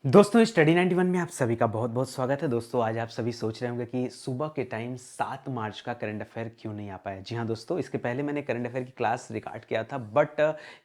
दोस्तों स्टडी 91 में आप सभी का बहुत बहुत स्वागत है। दोस्तों आज आप सभी सोच रहे होंगे कि सुबह के टाइम 7 मार्च का करंट अफेयर क्यों नहीं आ पाया। जी हाँ दोस्तों, इसके पहले मैंने करंट अफेयर की क्लास रिकॉर्ड किया था बट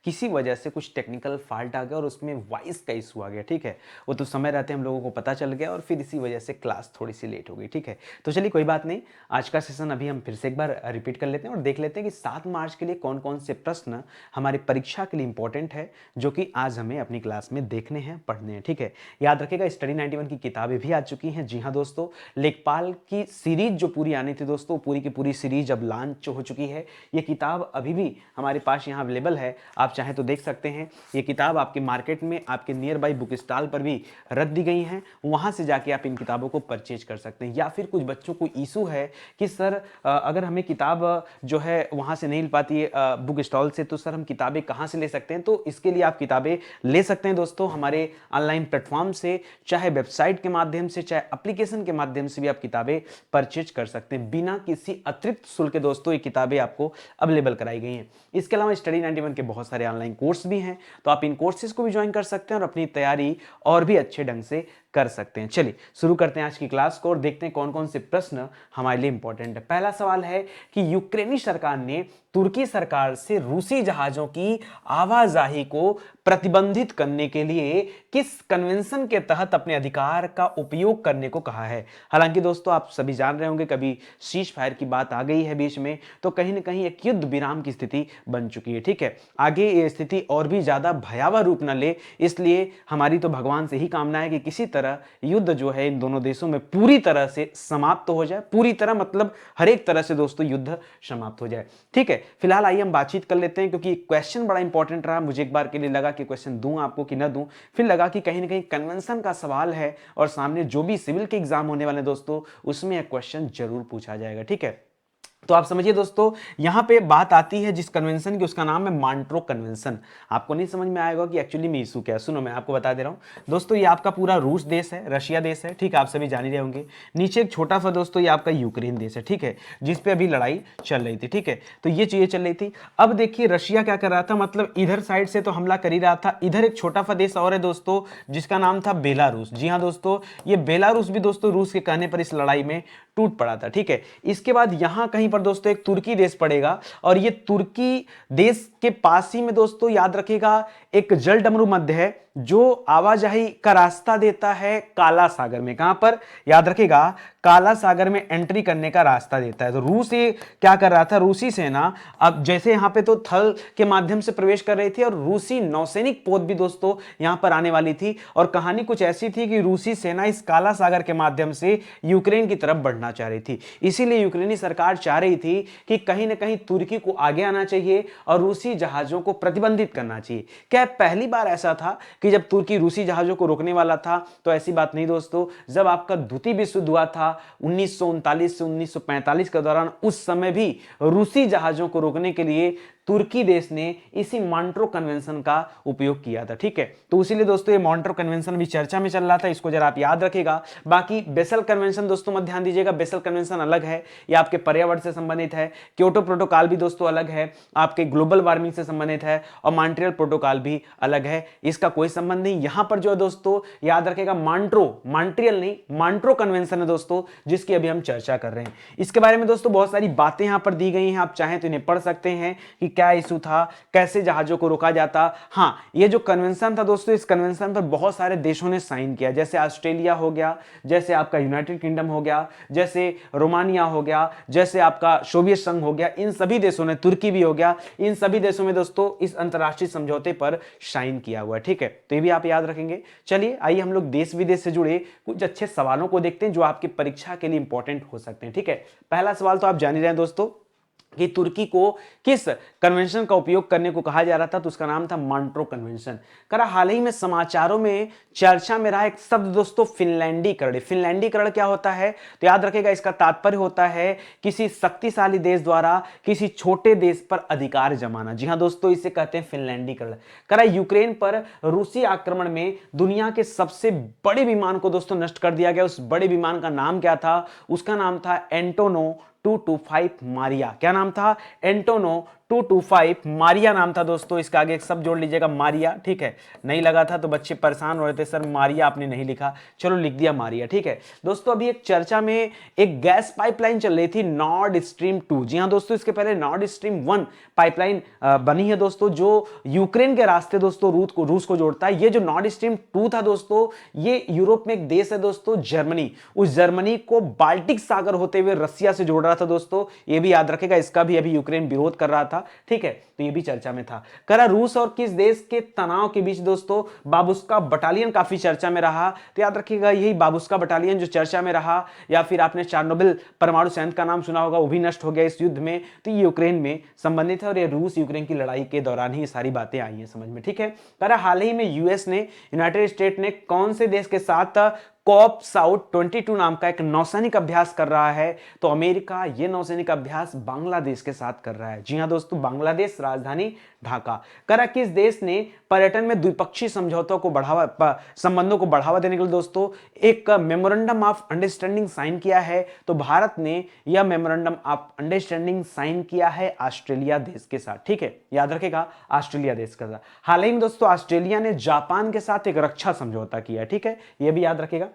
किसी वजह से कुछ टेक्निकल फॉल्ट आ गया और उसमें वॉइस का इशू आ गया। ठीक है, वो तो समय रहते हम लोगों को पता चल गया और फिर इसी वजह से क्लास थोड़ी सी लेट हो गई। ठीक है, तो चलिए कोई बात नहीं, आज का सेशन अभी हम फिर से एक बार रिपीट कर लेते हैं और देख लेते हैं कि 7 मार्च के लिए कौन कौन से प्रश्न हमारी परीक्षा के लिए इंपॉर्टेंट है, जो कि आज हमें अपनी क्लास में देखने हैं, पढ़ने हैं। ठीक है, याद रखिएगा स्टडी 91 की किताबें भी आ चुकी हैं। जी हाँ दोस्तों, लेखपाल की सीरीज जो पूरी आनी थी दोस्तों, पूरी की पूरी सीरीज अब लॉन्च हो चुकी है। ये किताब अभी भी हमारे पास यहाँ अवेलेबल है, आप चाहें तो देख सकते हैं। ये किताब आपके मार्केट में, आपके नियर बाई बुक स्टॉल पर भी रख दी गई हैं, वहाँ से जाके आप इन किताबों को परचेज कर सकते हैं। या फिर कुछ बच्चों को इशू है कि सर अगर हमें किताब जो है वहाँ से नहीं मिल पाती है बुक स्टॉल से, तो सर हम किताबें कहाँ से ले सकते हैं? तो इसके लिए आप किताबें ले सकते हैं दोस्तों हमारे ऑनलाइन प्लेटफॉर्म से, चाहे वेबसाइट के माध्यम से, चाहे एप्लीकेशन के माध्यम से भी आप किताबें परचेज कर सकते हैं बिना किसी अतिरिक्त शुल्क के। दोस्तों ये किताबें आपको अवेलेबल कराई गई हैं। इसके अलावा स्टडी 91 के बहुत सारे ऑनलाइन कोर्स भी हैं, तो आप इन कोर्सेज को भी ज्वाइन कर सकते हैं और अपनी तैयारी और भी अच्छे ढंग से कर सकते हैं। चलिए शुरू करते हैं आज की क्लास को और देखते हैं कौन कौन से प्रश्न हमारे लिए इंपॉर्टेंट है। पहला सवाल है कि यूक्रेनी सरकार ने तुर्की सरकार से रूसी जहाजों की आवाजाही को प्रतिबंधित करने के लिए किस कन्वेंशन के तहत अपने अधिकार का उपयोग करने को कहा है। हालांकि दोस्तों आप सभी जान रहे होंगे, कभी सीज फायर की बात आ गई है बीच में, तो कहीं ना कहीं एक युद्ध विराम की स्थिति बन चुकी है। ठीक है, आगे ये स्थिति और भी ज्यादा भयावह रूप न ले, इसलिए हमारी तो भगवान से ही कामना है कि किसी तरह युद्ध जो है इन दोनों देशों में पूरी तरह से समाप्त हो जाए। पूरी तरह मतलब हर एक तरह से दोस्तों युद्ध समाप्त हो जाए। ठीक है, फिलहाल आइए हम बातचीत कर लेते हैं, क्योंकि क्वेश्चन बड़ा इंपॉर्टेंट रहा। मुझे एक बार के लिए लगा कि क्वेश्चन दूं आपको कि ना दूं, फिर लगा कि कहीं ना कहीं कन्वेंशन का सवाल है और सामने जो भी सिविल के एग्जाम होने वाले दोस्तों, उसमें यह क्वेश्चन जरूर पूछा जाएगा। ठीक है, तो आप समझिए दोस्तों, यहां पे बात आती है जिस कन्वेंशन की, उसका नाम है मॉन्ट्रो कन्वेंशन। आपको नहीं समझ में आएगा कि एक्चुअली में इशू क्या है, सुनो मैं आपको बता दे रहा हूं दोस्तों। ये आपका पूरा रूस देश है, रशिया देश है, ठीक है, आप सभी जान ही रहे होंगे। नीचे एक छोटा सा दोस्तों ये आपका यूक्रेन देश है, ठीक है, जिसपे अभी लड़ाई चल रही थी। ठीक है, तो ये चीजें चल रही थी। अब देखिए रशिया क्या कर रहा था, मतलब इधर साइड से तो हमला कर ही रहा था, इधर एक छोटा सा देश और है दोस्तों जिसका नाम था बेलारूस। जी हाँ दोस्तों, ये बेलारूस भी दोस्तों रूस के कहने पर इस लड़ाई में टूट पड़ा था। ठीक है, इसके बाद यहां कहीं पर दोस्तों एक तुर्की देश पड़ेगा और ये तुर्की देश के पास ही में दोस्तों याद रखिएगा एक जल डमरू मध्य है जो आवाजाही का रास्ता देता है काला सागर में। कहां पर? याद रखिएगा, काला सागर में एंट्री करने का रास्ता देता है। तो रूस ये क्या कर रहा था, रूसी सेना अब जैसे यहां पे तो थल के माध्यम से प्रवेश कर रही थी और रूसी नौसैनिक पोत भी दोस्तों यहां पर आने वाली थी। और कहानी कुछ ऐसी थी कि रूसी सेना इस काला सागर के माध्यम से यूक्रेन की तरफ बढ़ना चाह रही थी। इसीलिए यूक्रेनी सरकार चाह रही थी कि कहीं ना कहीं तुर्की को आगे आना चाहिए और रूसी जहाजों को प्रतिबंधित करना चाहिए। क्या पहली बार ऐसा था कि जब तुर्की रूसी जहाजों को रोकने वाला था? तो ऐसी बात नहीं दोस्तों, जब आपका द्वितीय विश्व युद्ध हुआ था 1939 से 1945 के दौरान, उस समय भी रूसी जहाजों को रोकने के लिए तुर्की देश ने इसी मॉन्ट्रो कन्वेंशन का उपयोग किया था। ठीक है, तो इसीलिए दोस्तों ये मॉन्ट्रो कन्वेंशन भी चर्चा में चल रहा था, इसको जरा आप याद रखिएगा। बाकी बेसल कन्वेंशन दोस्तों मत ध्यान दीजिएगा, बेसल कन्वेंशन अलग है, ये आपके पर्यावरण से संबंधित है। क्योटो प्रोटोकॉल भी दोस्तों अलग है, आपके ग्लोबल वार्मिंग से संबंधित है। और मॉन्ट्रियल प्रोटोकॉल भी अलग है, इसका कोई संबंध नहीं। यहां पर जो है दोस्तों याद रखिएगा मॉन्ट्रियल नहीं, मॉन्ट्रो कन्वेंशन है दोस्तों, जिसकी अभी हम चर्चा कर रहे हैं। इसके बारे में दोस्तों बहुत सारी बातें यहां पर दी गई हैं, आप चाहें तो इन्हें पढ़ सकते हैं कि क्या इशू था, कैसे जहाजों को रोका जाता। हाँ, ये जो कन्वेंशन था दोस्तों, इस कन्वेंशन पर बहुत सारे देशों ने साइन किया, जैसे ऑस्ट्रेलिया हो गया, जैसे आपका यूनाइटेड किंगडम हो गया, जैसे रोमानिया हो गया, जैसे आपका सोवियत संघ हो गया। इन सभी देशों ने, तुर्की भी हो गया, इन सभी देशों में दोस्तों इस अंतरराष्ट्रीय समझौते पर साइन किया हुआ है। ठीक है, तो ये भी आप याद रखेंगे। चलिए आइए हम लोग देश विदेश से जुड़े कुछ अच्छे सवालों को देखते हैं जो आपकी परीक्षा के लिए इंपॉर्टेंट हो सकते हैं। ठीक है, पहला सवाल तो आप जान ही रहे हैं दोस्तों कि तुर्की को किस कन्वेंशन का उपयोग करने को कहा जा रहा था, तो उसका नाम था मॉन्ट्रो कन्वेंशन। करा हाल ही में समाचारों में चर्चा में रहा एक शब्द दोस्तों फिनलैंडीकरण। फिनलैंडीकरण क्या होता है, तो याद रखिएगा इसका तात्पर्य होता है किसी शक्तिशाली देश द्वारा किसी छोटे देश पर अधिकार जमाना। जी हां दोस्तों, इसे कहते हैं फिनलैंडीकरण। करा यूक्रेन पर रूसी आक्रमण में दुनिया के सबसे बड़े विमान को दोस्तों नष्ट कर दिया गया। उस बड़े विमान का नाम क्या था? उसका नाम था एंटोनो 225 मारिया। क्या नाम था? एंटोनो 225 मारिया नाम था दोस्तों, इसका आगे एक सब जोड़ लीजिएगा मारिया, ठीक है। नहीं लगा था तो बच्चे परेशान हो रहे थे, सर मारिया आपने नहीं लिखा, चलो लिख दिया मारिया, ठीक है। दोस्तों अभी एक चर्चा में एक गैस पाइपलाइन चल रही थी नॉर्ड स्ट्रीम 2। जी हाँ दोस्तों, इसके पहले नॉर्ड स्ट्रीम 1 पाइपलाइन बनी है दोस्तों, जो यूक्रेन के रास्ते दोस्तों रूस को जोड़ता है। ये जो नॉर्ड स्ट्रीम 2 था दोस्तों, ये यूरोप में एक देश है दोस्तों जर्मनी, उस जर्मनी को बाल्टिक सागर होते हुए रसिया से जोड़ रहा था दोस्तों, ये भी याद रखेगा। इसका भी अभी यूक्रेन विरोध कर रहा था, ठीक है, तो ये भी चर्चा में था। करा रूस और किस देश के तनाव के बीच दोस्तों बाबुस्का बटालियन काफी चर्चा में रहा, तो याद रखिएगा यही बाबुस्का बटालियन जो चर्चा में रहा। या फिर आपने चार्नोबिल परमाणु संयंत्र का नाम सुना होगा, वो भी नष्ट हो गया इस युद्ध में, तो ये यूक्रेन में संबंधित है और ये रूस यूक्रेन की लड़ाई के दौरान ही सारी बातें आई हैं समझ में, ठीक है। करा हाल ही में यूएस ने, यूनाइटेड स्टेट ने कौन से देश के साथ कॉप साउथ 22 नाम का एक नौसैनिक अभ्यास कर रहा है, तो अमेरिका ये नौसैनिक अभ्यास बांग्लादेश के साथ कर रहा है। जी हां दोस्तों, बांग्लादेश राजधानी ढाका। करा किस देश ने पर्यटन में द्विपक्षीय समझौतों को संबंधों को बढ़ावा देने के लिए दोस्तों एक मेमोरेंडम ऑफ अंडरस्टैंडिंग साइन किया है, तो भारत ने यह मेमोरेंडम ऑफ अंडरस्टैंडिंग साइन किया है ऑस्ट्रेलिया देश के साथ, ठीक है, याद रखेगा ऑस्ट्रेलिया देश के साथ। हाल ही में दोस्तों ऑस्ट्रेलिया ने जापान के साथ एक रक्षा समझौता किया है, ठीक है, यह भी याद रखेगा।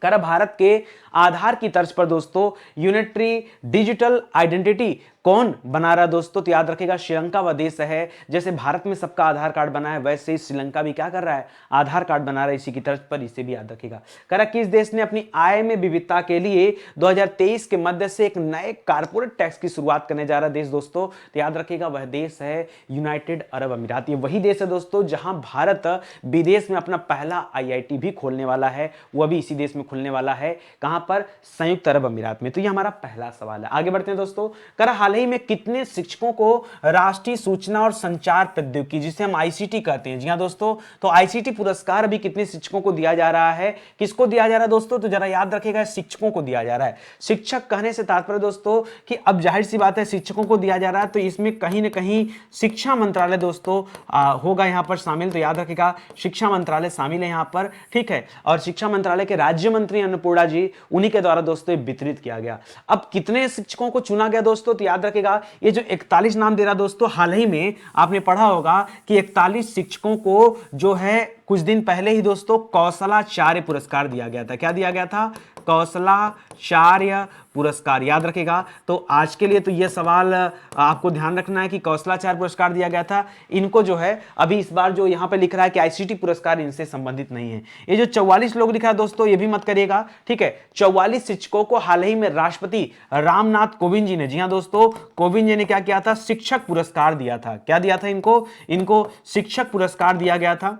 करा भारत के आधार की तर्ज पर दोस्तों यूनिटरी डिजिटल आइडेंटिटी कौन बना रहा दोस्तों, तो याद रखेगा श्रीलंका वह देश है। जैसे भारत में सबका आधार कार्ड बना है, वैसे ही श्रीलंका भी क्या कर रहा है, आधार कार्ड बना रहा है इसी की तर्ज पर, इसे भी याद रखेगा। करा किस देश ने अपनी आय में विविधता के लिए 2023 के मध्य से एक नए कारपोरेट टैक्स की शुरुआत करने जा रहा देश दोस्तों, तो याद रखेगा वह देश है यूनाइटेड अरब अमीरात। ये वही देश है दोस्तों जहां भारत विदेश में अपना पहला आईआईटी भी खोलने वाला है, वह भी इसी देश में खुलने वाला है, कहां पर, संयुक्त अरब अमीरात में। तो ये हमारा पहला सवाल है। आगे बढ़ते हैं दोस्तों। करा हाल ही में कितने शिक्षकों को राष्ट्रीय सूचना और संचार प्रौद्योगिकी जिसे हम आईसीटी कहते हैं, जी हां दोस्तों, तो आईसीटी पुरस्कार अभी कितने शिक्षकों को दिया जा रहा है, किसको दिया जा रहा है दोस्तों, तो जरा याद रखिएगा शिक्षकों को दिया जा रहा है। शिक्षक कहने से तात्पर्य दोस्तों कि अब जाहिर सी बात है शिक्षकों को दिया जा रहा है, तो इसमें कहीं ना कहीं शिक्षा मंत्रालय दोस्तों होगा यहां पर शामिल, तो याद रखिएगा शिक्षा मंत्रालय शामिल है यहां पर, ठीक है। और शिक्षा मंत्रालय के राज्य मंत्री अन्नपूर्णा जी, उन्हीं के द्वारा दोस्तों वितरित किया गया। अब कितने शिक्षकों को चुना गया दोस्तों, तो याद रखेगा ये जो 41 नाम दे रहा दोस्तों, हाल ही में आपने पढ़ा होगा कि 41 शिक्षकों को जो है कुछ दिन पहले ही दोस्तों कौशलाचार्य पुरस्कार दिया गया था। क्या दिया गया था, कौशलाचार्य पुरस्कार, याद रखेगा। तो आज के लिए तो यह सवाल आपको ध्यान रखना है कि कौशलाचार्य पुरस्कार दिया गया था। इनको जो है अभी इस बार जो यहां पे लिख रहा है कि आईसीटी पुरस्कार इनसे संबंधित नहीं है। ये जो 44 लोग लिखा है दोस्तों, ये भी मत करिएगा, ठीक है। 44 शिक्षकों को हाल ही में राष्ट्रपति रामनाथ कोविंद जी ने, जी हां दोस्तों, कोविंद जी ने क्या किया था, शिक्षक पुरस्कार दिया था। क्या दिया था इनको शिक्षक पुरस्कार दिया गया था,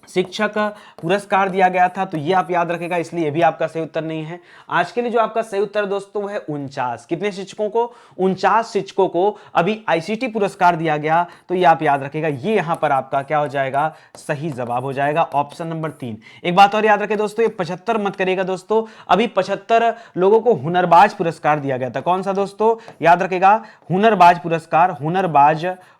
शिक्षक पुरस्कार दिया गया था। तो ये आप याद रखेगा, इसलिए ये भी आपका सही उत्तर नहीं है। आज के लिए जो आपका सही उत्तर दोस्तों वो है 49। कितने शिक्षकों को, 49 शिक्षकों को अभी आईसीटी पुरस्कार दिया गया, तो ये आप याद रखेगा, ये यहां पर आपका क्या हो जाएगा, सही जवाब हो जाएगा ऑप्शन नंबर 3। एक बात और याद रखे दोस्तों, ये 75 मत करिएगा दोस्तों, अभी 75 लोगों को हुनरबाज पुरस्कार दिया गया था। कौन सा दोस्तों, याद रखेगा हुनरबाज पुरस्कार,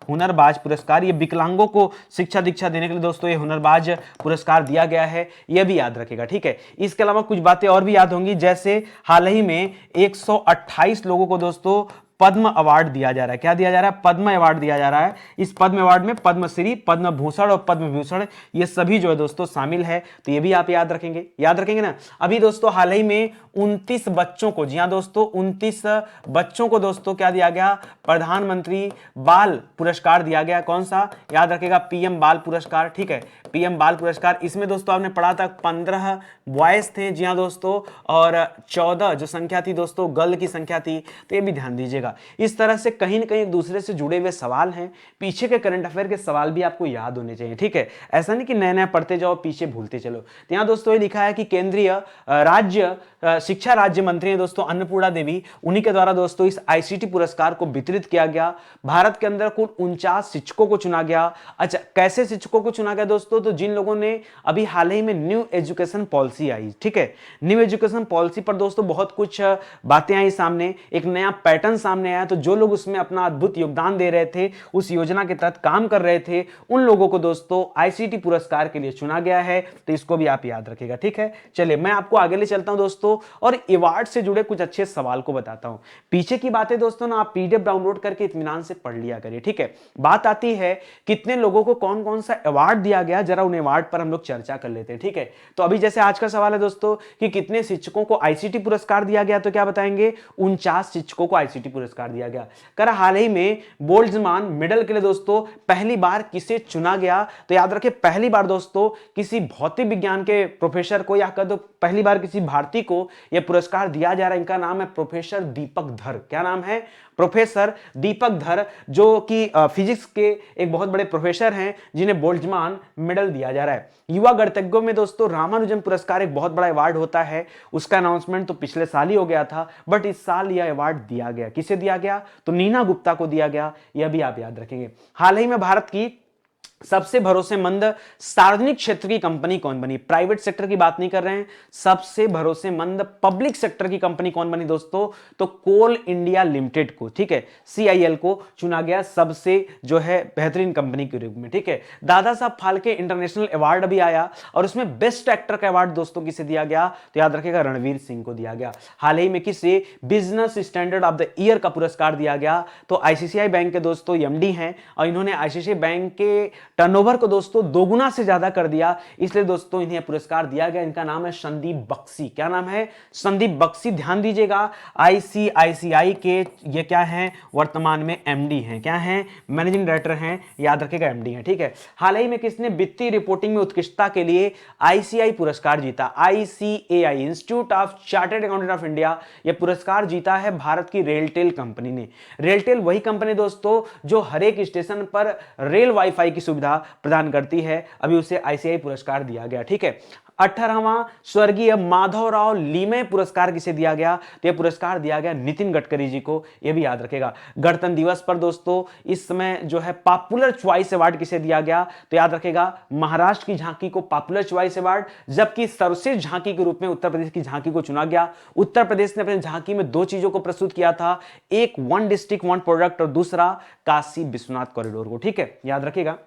हुनरबाज पुरस्कार, ये विकलांगों को शिक्षा दीक्षा देने के लिए दोस्तों ये हुनरबाज पुरस्कार दिया गया है, यह भी याद रखेगा, ठीक है। इसके अलावा कुछ बातें और भी याद होंगी, जैसे हाल ही में 128 लोगों को दोस्तों पद्म अवार्ड दिया जा रहा है। क्या दिया जा रहा है, पद्म अवार्ड दिया जा रहा है। इस पद्म अवार्ड में पद्मश्री, पद्म भूषण और पद्म विभूषण ये सभी जो है दोस्तों शामिल है, तो ये भी आप याद रखेंगे ना। अभी दोस्तों हाल ही में 29 बच्चों को, जी हाँ दोस्तों, 29 बच्चों को दोस्तों क्या दिया गया, प्रधानमंत्री बाल पुरस्कार दिया गया। कौन सा, याद रखेगा पीएम बाल पुरस्कार, ठीक है, पीएम बाल पुरस्कार। इसमें दोस्तों आपने पढ़ा था 15 बॉयज थे, जी हाँ दोस्तों, और 14 जो संख्या थी दोस्तों गर्ल की संख्या थी, तो ये भी ध्यान दीजिएगा। इस तरह से कहीं ना कहीं एक दूसरे से जुड़े हुए सवाल हैं, पीछे के करंट अफेयर के सवाल भी आपको याद होने चाहिए, ठीक है। ऐसा नहीं कि नए नए पढ़ते जाओ पीछे भूलते चलो। तो यहां दोस्तों ये लिखा है कि केंद्रीय शिक्षा राज्य मंत्री हैं दोस्तों अन्नपूर्णा देवी, उन्हीं के द्वारा दोस्तों इस आईसीटी पुरस्कार को वितरित किया गया। भारत के अंदर कुल 49 शिक्षकों को चुना गया। अच्छा, कैसे शिक्षकों को चुना गया दोस्तों, तो जिन लोगों ने अभी हाल ही में न्यू एजुकेशन पॉलिसी आई, ठीक है, न्यू एजुकेशन पॉलिसी पर दोस्तों बहुत कुछ बातें आई सामने, एक नया पैटर्न सामने सामने आया, तो जो लोग उसमें अपना अद्भुत योगदान दे रहे थे, उस योजना के तहत काम कर रहे थे, उन लोगों को दोस्तों आईसीटी पुरस्कार के लिए चुना गया है। तो इसको भी आप याद रखिएगा, ठीक है। चलिए मैं आपको आगे ले चलता हूं दोस्तों, और अवार्ड से जुड़े कुछ अच्छे सवाल को बताता हूं। पीछे की बातें दोस्तों ना आप पीडीएफ डाउनलोड करके इत्मीनान से पढ़ लिया करिए, ठीक है। बात आती है कितने लोगों को कौन कौन सा अवार्ड दिया गया, जरा उन अवार्ड पर हम लोग चर्चा कर लेते हैं, ठीक है। तो अभी जैसे आज का सवाल है दोस्तों कि कितने शिक्षकों को आईसीटी पुरस्कार दिया गया, तो क्या बताएंगे, 49 शिक्षकों को आईसीटी पुरस्कार दिया गया। कर हाल ही में बोल्ट्जमान मेडल के लिए दोस्तों पहली बार किसे चुना गया, तो याद रखें पहली बार दोस्तों किसी भौतिक विज्ञान के प्रोफेसर को, या कह दो पहली बार किसी भारतीय को यह पुरस्कार दिया जा रहा है। इनका नाम है प्रोफेसर दीपक धर। क्या नाम है, प्रोफेसर दीपक धर, जो कि फिजिक्स के एक बहुत बड़े प्रोफेसर हैं, जिन्हें बोल्ट्जमान मेडल दिया जा रहा है। युवा गणितज्ञों में दोस्तों रामानुजन पुरस्कार एक बहुत बड़ा अवार्ड होता है, उसका अनाउंसमेंट तो पिछले साल ही हो गया था, बट इस साल यह अवार्ड दिया गया। किसे दिया गया, तो नीना गुप्ता को दिया गया, यह भी आप याद रखेंगे। हाल ही में भारत की सबसे भरोसेमंद सार्वजनिक क्षेत्र की कंपनी कौन बनी, प्राइवेट सेक्टर की बात नहीं कर रहे हैं, सबसे भरोसेमंद पब्लिक सेक्टर की कंपनी कौन बनी दोस्तों, तो कोल इंडिया लिमिटेड को, ठीक है, सीआईएल को चुना गया सबसे जो है बेहतरीन कंपनी के रूप में, ठीक है। दादा साहब फाल्के इंटरनेशनल अवार्ड अभी आया, और उसमें बेस्ट एक्टर का अवार्ड दोस्तों किसे दिया गया, तो याद रखेगा रणवीर सिंह को दिया गया। हाल ही में किसे business standard of the year का पुरस्कार दिया गया, तो आईसीआईसीआई बैंक के दोस्तों एमडी हैं, और इन्होंने आईसीआईसीआई बैंक के टर्नओवर को दोस्तों दोगुना से ज्यादा कर दिया, इसलिए दोस्तों इन्हें पुरस्कार दिया गया। इनका नाम है संदीप बख्शी। क्या नाम है, संदीप बख्शी। ध्यान दीजिएगा आईसीआईसीआई के ये क्या हैं, वर्तमान में एमडी हैं। क्या हैं, मैनेजिंग डायरेक्टर हैं, याद रखिएगा एमडी हैं, ठीक है। हाल ही में किसने वित्तीय रिपोर्टिंग में उत्कृष्टता के लिए आईसीआई पुरस्कार जीता, ICAI institute of chartered accountant of India, यह पुरस्कार जीता है भारत की रेलटेल कंपनी ने। रेलटेल वही कंपनी दोस्तों जो हर एक स्टेशन पर रेल वाईफाई की सुविधा प्रदान करती है, अभी उसे आईसीआई पुरस्कार दिया गया, ठीक है। 18वां स्वर्गीय माधवराव लीमे पुरस्कार किसे दिया गया, तो यह पुरस्कार दिया गया नितिन गडकरी जी को, यह भी याद रखेगा। गणतंत्र दिवस पर दोस्तों इस समय जो है पॉपुलर चॉइस अवार्ड किसे दिया गया, तो याद रखेगा महाराष्ट्र की झांकी को पॉपुलर चॉइस अवार्ड, जबकि सर्वश्रेष्ठ झांकी के रूप में उत्तर प्रदेश की झांकी को चुना गया। उत्तर प्रदेश ने अपनी झांकी में दो चीजों को प्रस्तुत किया था, एक वन डिस्ट्रिक्ट वन प्रोडक्ट, और दूसरा काशी विश्वनाथ कॉरिडोर को, ठीक है, याद रखेगा।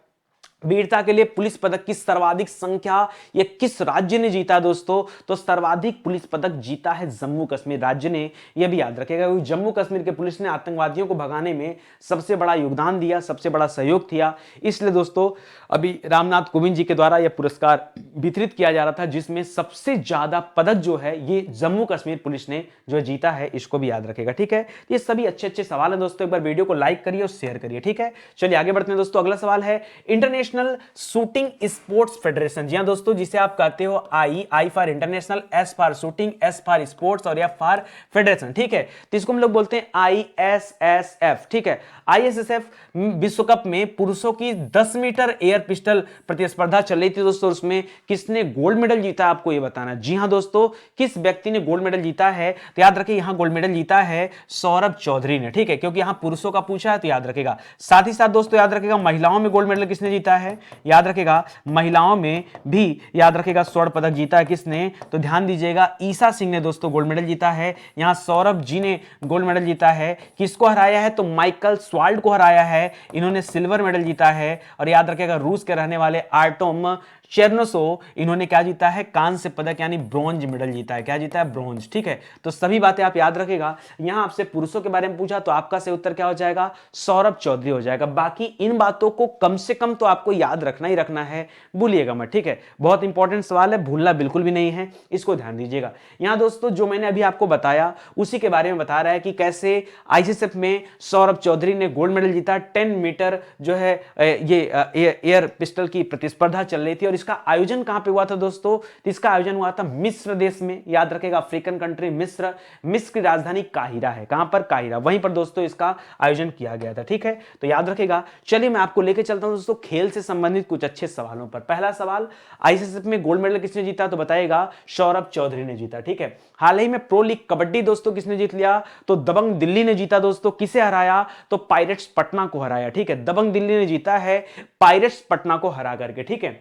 वीरता के लिए पुलिस पदक की सर्वाधिक संख्या ये किस राज्य ने जीता दोस्तों, तो सर्वाधिक पुलिस पदक जीता है जम्मू कश्मीर राज्य ने, यह भी याद रखेगा, क्योंकि जम्मू कश्मीर के पुलिस ने आतंकवादियों को भगाने में सबसे बड़ा योगदान दिया, सबसे बड़ा सहयोग किया, इसलिए दोस्तों अभी रामनाथ कोविंद जी के द्वारा यह पुरस्कार वितरित किया जा रहा था, जिसमें सबसे ज्यादा पदक जो है ये जम्मू कश्मीर पुलिस ने जो जीता है, इसको भी याद रखेगा, ठीक है। ये सभी अच्छे अच्छे सवाल है दोस्तों, एक बार वीडियो को लाइक करिए और शेयर करिए, ठीक है। चलिए आगे बढ़ते हैं दोस्तों। अगला सवाल है इंटरनेशनल शूटिंग स्पोर्ट्स फेडरेशन, जी हां दोस्तों, जिसे आप कहते हो I for international, S for shooting, S for sports और एफ फॉर फेडरेशन, ठीक है। तो इसको हम लोग बोलते हैं आईएसएसएफ, ठीक है। आईएसएसएफ विश्व कप में पुरुषों की 10 मीटर एयर पिस्टल प्रतिस्पर्धा चल रही थी दोस्तों, उसमें किसने गोल्ड मेडल जीता, आपको यह बताना। जी हां दोस्तों, किस व्यक्ति ने गोल्ड मेडल जीता है, तो याद रखिए यहां गोल्ड मेडल जीता है सौरभ चौधरी ने, ठीक है, क्योंकि यहां पुरुषों का पूछा है तो याद रखेगा। साथ ही साथ दोस्तों याद रखेगा महिलाओं में गोल्ड मेडल किसने जीता है, याद रखेगा महिलाओं में भी याद रखेगा स्वर्ण पदक जीता है किसने, तो ध्यान दीजिएगा ईसा सिंह ने दोस्तों गोल्ड मेडल जीता है। यहां सौरभ जी ने गोल्ड मेडल जीता है, किसको हराया है, तो माइकल स्वाल्ड को हराया है, इन्होंने सिल्वर मेडल जीता है। और याद रखेगा रूस के रहने वाले आर्टोम चेर्नोसो, इन्होंने क्या जीता है, कांस्य पदक यानी ब्रॉन्ज मेडल जीता है। क्या जीता है, ब्रॉन्ज, ठीक है। तो सभी बातें आप याद रखेगा। यहां आपसे पुरुषों के बारे में पूछा तो आपका सही उत्तर क्या हो जाएगा, सौरभ चौधरी हो जाएगा। बाकी इन बातों को कम से कम तो आपको याद रखना ही रखना है, भूलिएगा मत, ठीक है। बहुत इंपॉर्टेंट सवाल है, भूलना बिल्कुल भी नहीं है, इसको ध्यान दीजिएगा। यहां दोस्तों जो मैंने अभी आपको बताया उसी के बारे में बता रहा है कि कैसे आईसीएसएफ में सौरभ चौधरी ने गोल्ड मेडल जीता। 10 मीटर जो है ये एयर पिस्टल की प्रतिस्पर्धा चल रही थी, और इसका आयोजन कहां पे हुआ था दोस्तों, तो इसका आयोजन हुआ था मिस्र देश में, याद रखेगा अफ्रीकन कंट्री मिस्र, मिस्र की राजधानी काहिरा है, कहां पर, काहिरा, वहीं पर दोस्तों इसका आयोजन किया गया था, ठीक है, तो याद रखेगा। चलिए मैं आपको लेके चलता हूं दोस्तों खेल से संबंधित कुछ अच्छे सवालों पर। पहला सवाल, आईसीएसएफ में गोल्ड मेडल किसने जीता, तो बताएगा सौरभ चौधरी ने जीता, ठीक है। हाल ही में प्रो लीग कबड्डी दोस्तों किसने जीत लिया, तो दबंग दिल्ली ने जीता दोस्तों। किसे हराया, तो पायरेट्स पटना को हराया, ठीक है। दबंग दिल्ली ने जीता है पायरेट्स पटना को हरा करके, ठीक है।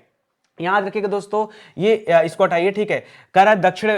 याद रखिएगा दोस्तों, ये इसको हटाइए, ठीक है। कह रहा है दक्षिण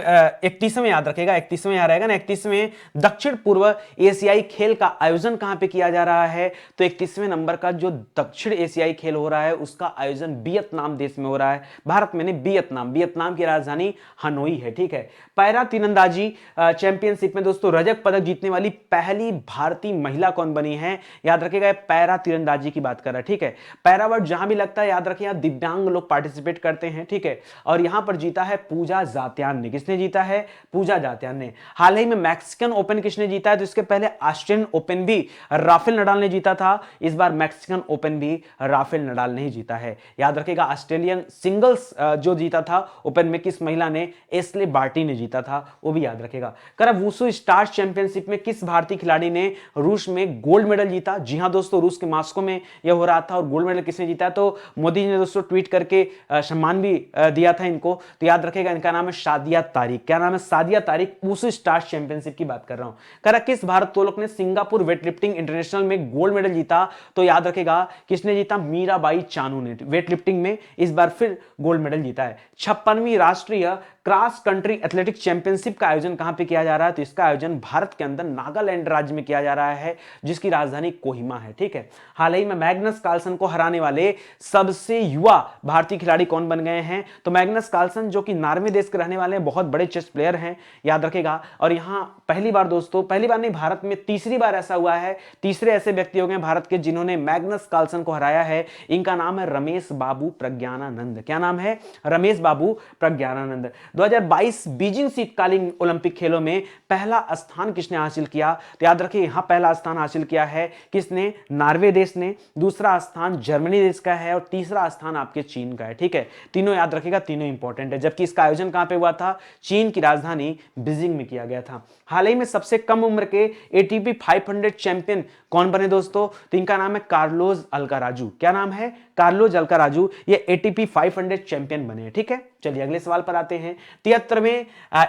31वें, याद रखिएगा 31वें यहाँ रहेगा ना, 31वें दक्षिण पूर्व एशियाई खेल का आयोजन कहां पे किया जा रहा है? तो 31वें नंबर का जो दक्षिण एशियाई खेल हो रहा है उसका आयोजन वियतनाम देश में हो रहा है। भारत में नहीं, वियतनाम, वियतनाम की राजधानी हनोई है, ठीक है। पैरा तीरंदाजी चैंपियनशिप में दोस्तों रजत पदक जीतने वाली पहली भारतीय महिला कौन बनी है? याद रखिएगा, पैरा तीरंदाजी की बात कर रहा है, ठीक है। पैरा वर्ड जहां भी लगता है याद रखिए दिव्यांग लोग पार्टिसिपेट करते हैं, ठीक है। और यहां पर जीता है पूजा जात्यान ने। किसने जीता है? पूजा जात्यान ने। हाल ही में मैक्सिकन ओपन किसने जीता है? तो इसके पहले ऑस्ट्रेलियन ओपन भी राफेल नडाल ने जीता था। इस बार मैक्सिकन ओपन भी राफेल नडाल ने ही जीता है। याद रखिएगा ऑस्ट्रेलियन सिंगल्स जो जीता था ओपन में किस महिला ने? एस्ले बार्टी ने जीता था, वो भी याद रखिएगा। कर वुशु स्टार्स चैंपियनशिप में किस भारतीय खिलाड़ी ने रूस में गोल्ड मेडल जीता? जी हां दोस्तों, रूस के मॉस्को में यह हो रहा था। और गोल्ड मेडल किसने जीता? तो मोदी जी ने दोस्तों ट्वीट करके सम्मान भी दिया था इनको। तो याद रखेगा इनका नाम है सादिया तारिक। क्या नाम है? Sadia Tariq. Wushu stars championship की बात कर रहा हूं। कह किस भारोत्तोलक ने सिंगापुर वेटलिफ्टिंग इंटरनेशनल में गोल्ड मेडल जीता? तो याद रखेगा किसने जीता? मीराबाई चानू ने वेटलिफ्टिंग में इस बार फिर गोल्ड मेडल जीता है। 56वीं राष्ट्रीय क्रॉस कंट्री एथलेटिक्स चैंपियनशिप का आयोजन कहां पे किया जा रहा है? तो इसका आयोजन भारत के अंदर नागालैंड राज्य में किया जा रहा है, जिसकी राजधानी कोहिमा है, ठीक है। हाल ही में मैग्नस कार्लसन को हराने वाले सबसे युवा भारतीय खिलाड़ी कौन बन गए हैं? तो मैग्नस कार्लसन जो कि नॉर्वे देश के रहने वाले हैं, बहुत बड़े चेस प्लेयर हैं, याद रखेगा। और यहां पहली बार दोस्तों, पहली बार नहीं, भारत में तीसरी बार ऐसा हुआ है, तीसरे ऐसे व्यक्ति हो गए भारत के जिन्होंने मैग्नस कार्लसन को हराया है। इनका नाम है रमेश बाबू प्रज्ञानानंद। क्या नाम है? रमेश बाबू प्रज्ञानानंद। 2022 बीजिंग शीतकालीन ओलंपिक खेलों में पहला स्थान किसने हासिल किया? तो याद रखिए यहां पहला स्थान हासिल किया है किसने? नॉर्वे देश ने। दूसरा स्थान जर्मनी देश का है और तीसरा स्थान आपके चीन का है, ठीक है। तीनों याद रखिएगा, तीनों इंपॉर्टेंट है। जबकि इसका आयोजन कहां पे हुआ था? चीन की राजधानी बीजिंग में किया गया था। हाल ही में सबसे कम उम्र के एटीपी 500 चैंपियन कौन बने दोस्तों? तो इनका नाम है कार्लोस अल्काराजू। क्या नाम है? कार्लोस अल्काराजू। ये एटीपी 500 चैंपियन बने, ठीक है। चलिए अगले सवाल पर आते हैं। 73वें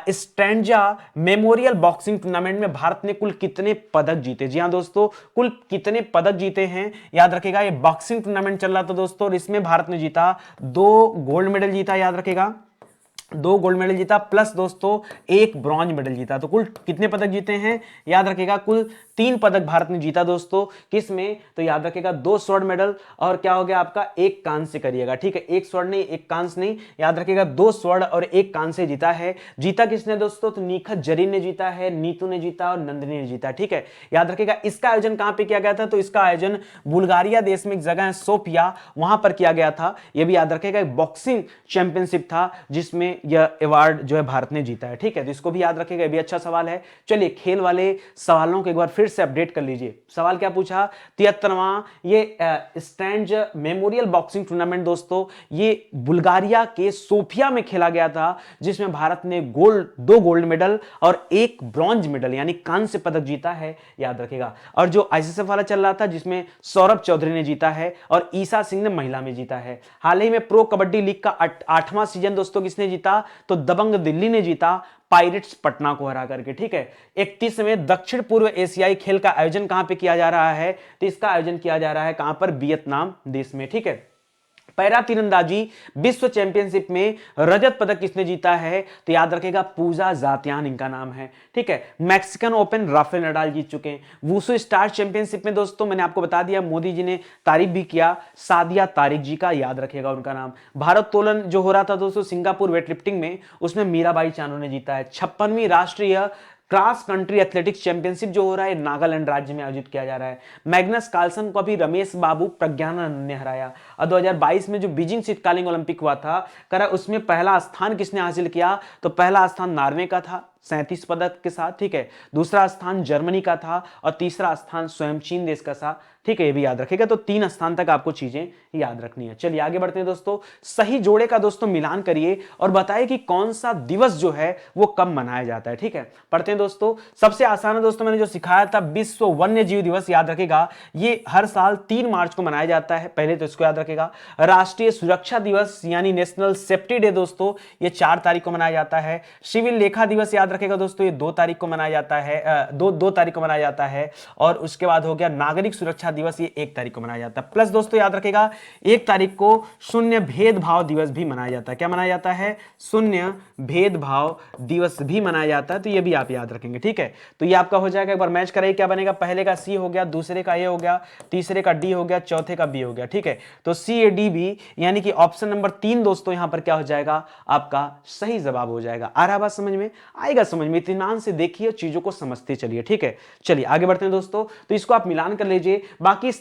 स्ट्रेंजा मेमोरियल बॉक्सिंग टूर्नामेंट में भारत ने कुल कितने पदक जीते? जी हां दोस्तों, कुल कितने पदक जीते हैं? याद रखेगा ये बॉक्सिंग टूर्नामेंट चल रहा था दोस्तों, और इसमें भारत ने जीता 2 गोल्ड मेडल जीता, याद रखेगा 2 गोल्ड मेडल जीता, प्लस दोस्तों 1 ब्रॉन्ज मेडल जीता। तो कुल कितने पदक जीते हैं? याद रखेगा कुल 3 पदक भारत ने जीता दोस्तों। किस में? तो याद रखेगा 2 स्वर्ण मेडल और क्या हो गया आपका 1 कांस्य करिएगा, ठीक है। 1 स्वर्ण नहीं, 1 कांस्य नहीं, याद रखेगा 2 स्वर्ण और 1 कांस्य जीता है। जीता किसने दोस्तों? तो निखत जरीन ने जीता है, नीतू ने जीता और नंदिनी ने जीता, ठीक है। याद रखेगा इसका आयोजन कहां पे किया गया था? तो इसका आयोजन बुल्गारिया देश में एक जगह है सोफिया, वहां पर किया गया था। यह भी याद रखेगा एक बॉक्सिंग चैंपियनशिप था जिसमें यह अवार्ड जो है भारत ने जीता है, ठीक है। तो इसको भी याद रखेगा, भी अच्छा सवाल है। चलिए खेल वाले सवालों को एक बार फिर से अपडेट कर लीजिए। सवाल क्या पूछा? 73वां ये स्ट्रेंज मेमोरियल बॉक्सिंग टूर्नामेंट दोस्तों ये बुल्गारिया के सोफिया में खेला गया था, जिसमें भारत ने 2 गोल्ड मेडल और 1 ब्रॉन्ज मेडल यानी कांस्य पदक जीता है, याद रखेगा। और जो आईसीएसएफ वाला चल रहा था जिसमें सौरभ चौधरी ने जीता है और ईसा सिंह ने महिला में जीता है। हाल ही में प्रो कबड्डी लीग का 8वां सीजन दोस्तों किसने जीता? तो दबंग दिल्ली ने जीता पायरेट्स पटना को हरा करके, ठीक है। 31वें दक्षिण पूर्व एशियाई खेल का आयोजन कहां पे किया जा रहा है? तो इसका आयोजन किया जा रहा है कहां पर? वियतनाम देश में, ठीक है। पैरा तीरंदाजी विश्व चैंपियनशिप में रजत पदक किसने जीता है? तो याद रखेगा पूजा जात्यान इनका नाम है, ठीक है। मैक्सिकन ओपन राफेल नडाल जीत चुके हैं। वुशु स्टार्स चैंपियनशिप में दोस्तों मैंने आपको बता दिया, मोदी जी ने तारीफ भी किया सादिया तारिक जी का, याद रखेगा उनका नाम। भारोत्तोलन जो हो रहा था दोस्तों सिंगापुर वेटलिफ्टिंग में, उसमें मीराबाई चानू ने जीता है। 56वीं राष्ट्रीय क्रॉस कंट्री एथलेटिक्स चैंपियनशिप जो हो रहा है नागालैंड राज्य में आयोजित किया जा रहा है। मैग्नस कार्लसन को अभी रमेश बाबू प्रज्ञानानंद ने हराया। और 2022 में जो बीजिंग शीतकालीन ओलंपिक हुआ था करा उसमें पहला स्थान किसने हासिल किया? तो पहला स्थान नॉर्वे का था 37 पदक के साथ, ठीक है। दूसरा स्थान जर्मनी का था और तीसरा स्थान स्वयं चीन देश का था, ठीक है। ये भी याद रखेगा। तो 3 स्थान तक आपको चीजें याद रखनी है। चलिए आगे बढ़ते हैं दोस्तों। सही जोड़े का दोस्तों मिलान करिए और बताइए कि कौन सा दिवस जो है वो कब मनाया जाता है, ठीक है। पढ़ते हैं दोस्तों। सबसे आसान है दोस्तों, मैंने जो सिखाया था विश्व वन्य जीव दिवस, याद रखेगा ये हर साल 3 मार्च को मनाया जाता है, पहले तो इसको याद रखेगा। राष्ट्रीय सुरक्षा दिवस यानी नेशनल सेफ्टी डे दोस्तों ये 4 तारीख को मनाया जाता है। सिविल लेखा दिवस याद रखेगा दोस्तों ये 2 तारीख को मनाया जाता है, 2 तारीख को मनाया जाता है। और उसके बाद हो गया नागरिक सुरक्षा दिवस ये 1 तारीख को मनाया जाता है। प्लस दोस्तों याद रखेगा 1 तारीख को शून्य भेदभाव दिवस भी मनाया जाता है। क्या मनाया जाता है? शून्य भेदभाव दिवस भी मनाया जाता है, तो ये भी आप याद रखेंगे, ठीक है। तो ये आपका हो जाएगा, एक बार मैच कराइए क्या बनेगा, पहले का सी हो गया, दूसरे का ए हो गया, तीसरे का डी हो गया, चौथे का बी हो गया, ठीक है। तो सी ए डी बी यानी कि ऑप्शन नंबर 3 दोस्तों यहां पर क्या हो जाएगा, आपका सही जवाब हो जाएगा। आ रहा बात समझ में? आएगा समझ में, इत्मीनान से देखिए चीजों को समझते चलिए, ठीक है। चलिए आगे बढ़ते हैं दोस्तों, तो इसको आप मिलान कर लीजिए। बाकी